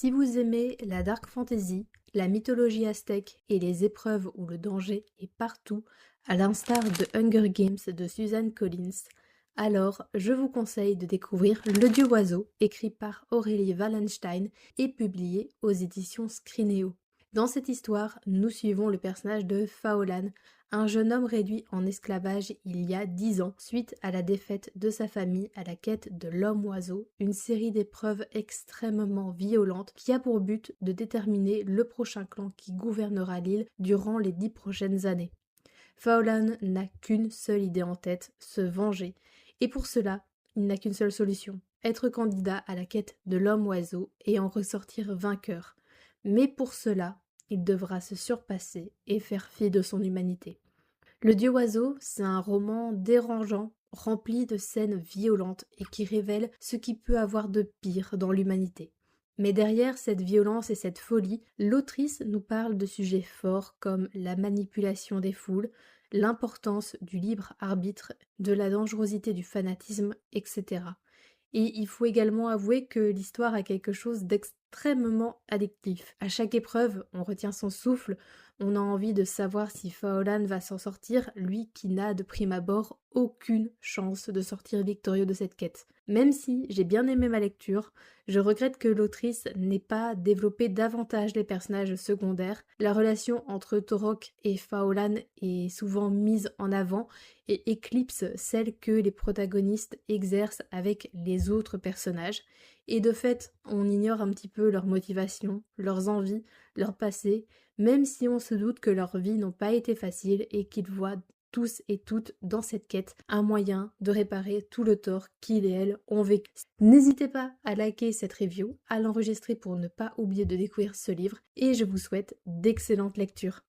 Si vous aimez la dark fantasy, la mythologie aztèque et les épreuves où le danger est partout, à l'instar de Hunger Games de Suzanne Collins, alors je vous conseille de découvrir Le Dieu Oiseau, écrit par Aurélie Wallenstein et publié aux éditions Scrinéo. Dans cette histoire, nous suivons le personnage de Faolan, un jeune homme réduit en esclavage il y a 10 ans suite à la défaite de sa famille à la quête de l'homme-oiseau, une série d'épreuves extrêmement violentes qui a pour but de déterminer le prochain clan qui gouvernera l'île durant les 10 prochaines années. Faolan n'a qu'une seule idée en tête, se venger, et pour cela, il n'a qu'une seule solution, être candidat à la quête de l'homme-oiseau et en ressortir vainqueur. Mais pour cela, il devra se surpasser et faire fi de son humanité. Le Dieu Oiseau, c'est un roman dérangeant, rempli de scènes violentes et qui révèle ce qui peut avoir de pire dans l'humanité. Mais derrière cette violence et cette folie, l'autrice nous parle de sujets forts comme la manipulation des foules, l'importance du libre arbitre, de la dangerosité du fanatisme, etc. Et il faut également avouer que l'histoire a quelque chose d'extrêmement addictif. À chaque épreuve, on retient son souffle, on a envie de savoir si Faolan va s'en sortir, lui qui n'a de prime abord aucune chance de sortir victorieux de cette quête. Même si j'ai bien aimé ma lecture, je regrette que l'autrice n'ait pas développé davantage les personnages secondaires. La relation entre Torok et Faolan est souvent mise en avant et éclipse celle que les protagonistes exercent avec les autres personnages. Et de fait, on ignore un petit peu leurs motivations, leurs envies, leur passé, même si on se doute que leurs vies n'ont pas été faciles et qu'ils voient tous et toutes dans cette quête un moyen de réparer tout le tort qu'ils et elles ont vécu. N'hésitez pas à liker cette review, à l'enregistrer pour ne pas oublier de découvrir ce livre et je vous souhaite d'excellentes lectures.